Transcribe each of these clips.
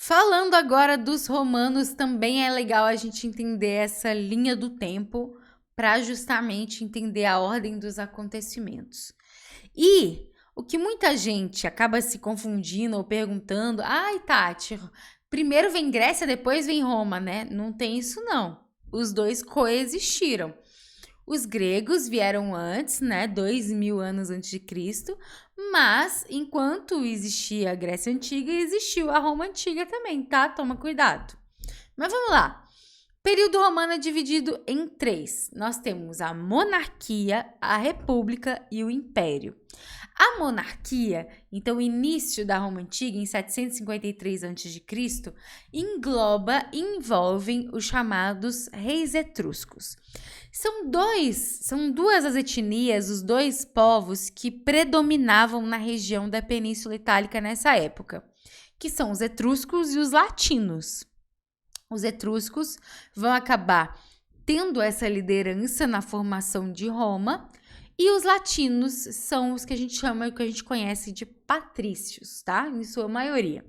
Falando agora dos romanos, também é legal a gente entender essa linha do tempo para justamente entender a ordem dos acontecimentos. E o que muita gente acaba se confundindo ou perguntando, ai, Tati, primeiro vem Grécia, depois vem Roma, né? Não tem isso, não. Os dois coexistiram. Os gregos vieram antes, né? 2000 anos antes de Cristo, mas enquanto existia a Grécia Antiga, existiu a Roma Antiga também, tá? Toma cuidado. Mas vamos lá. Período romano é dividido em três. Nós temos a monarquia, a república e o império. A monarquia, então o início da Roma Antiga, em 753 a.C., engloba e envolvem os chamados reis etruscos. São duas as etnias, os dois povos que predominavam na região da Península Itálica nessa época, que são os etruscos e os latinos. Os etruscos vão acabar tendo essa liderança na formação de Roma, e os latinos são os que a gente chama, que a gente conhece de patrícios, tá? Em sua maioria.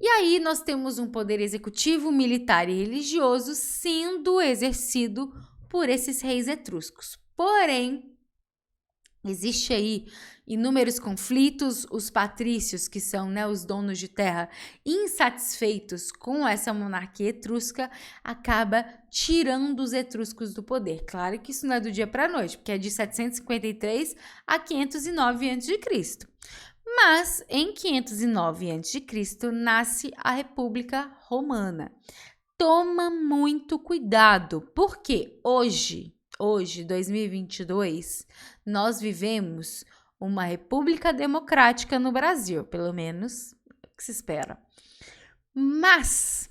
E aí nós temos um poder executivo, militar e religioso sendo exercido por esses reis etruscos. Porém, existe aí inúmeros conflitos, os patrícios, que são, né, os donos de terra, insatisfeitos com essa monarquia etrusca, acaba tirando os etruscos do poder. Claro que isso não é do dia para a noite, porque é de 753 a 509 a.C. Mas em 509 a.C. nasce a República Romana. Toma muito cuidado, porque hoje, 2022, nós vivemos uma república democrática no Brasil, pelo menos é o que se espera. Mas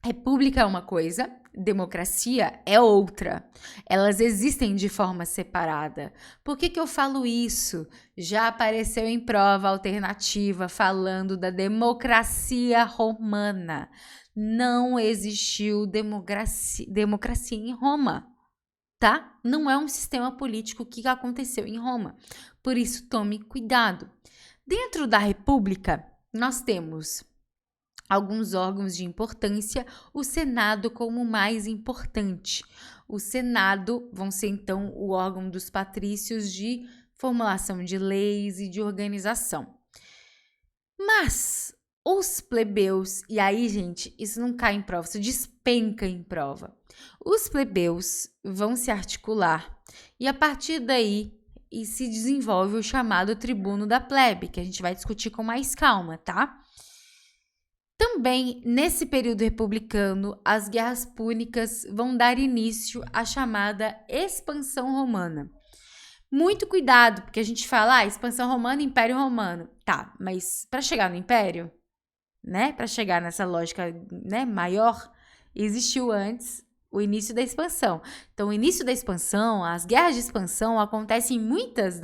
república é uma coisa, democracia é outra. Elas existem de forma separada. Por que eu falo isso? Já apareceu em prova alternativa falando da democracia romana. Não existiu democracia em Roma, tá? Não é um sistema político que aconteceu em Roma. Por isso, tome cuidado. Dentro da República, nós temos alguns órgãos de importância, o Senado como o mais importante. O Senado vão ser, então, o órgão dos patrícios de formulação de leis e de organização. Mas os plebeus, e aí, gente, isso não cai em prova, isso despenca em prova. Os plebeus vão se articular e a partir daí se desenvolve o chamado tribuno da plebe, que a gente vai discutir com mais calma, tá? Também, nesse período republicano, as guerras púnicas vão dar início à chamada expansão romana. Muito cuidado, porque a gente fala, expansão romana, Império Romano. Tá, mas para chegar no Império, né, para chegar nessa lógica, né, maior, existiu antes o início da expansão. Então, o início da expansão, as guerras de expansão acontecem muitas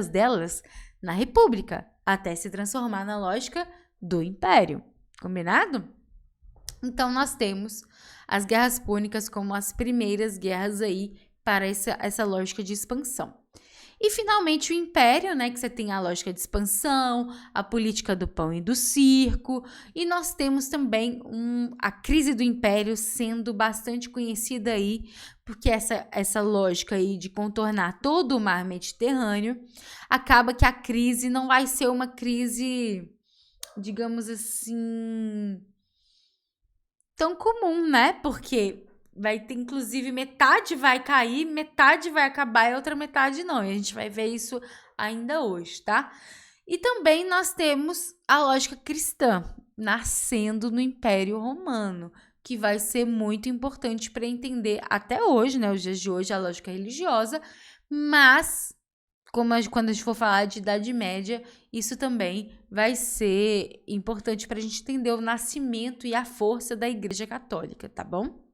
delas na República, até se transformar na lógica do Império. Combinado? Então, nós temos as guerras púnicas como as primeiras guerras aí para essa lógica de expansão. E, finalmente, o Império, né, que você tem a lógica de expansão, a política do pão e do circo, e nós temos também a crise do Império sendo bastante conhecida aí, porque essa lógica aí de contornar todo o mar Mediterrâneo, acaba que a crise não vai ser uma crise, digamos assim, tão comum, né? Porque vai ter, inclusive, metade vai cair, metade vai acabar e a outra metade não. E a gente vai ver isso ainda hoje, tá? E também nós temos a lógica cristã nascendo no Império Romano, que vai ser muito importante para entender até hoje, né? Os dias de hoje, a lógica religiosa, mas quando a gente for falar de Idade Média, isso também vai ser importante para a gente entender o nascimento e a força da Igreja Católica, tá bom?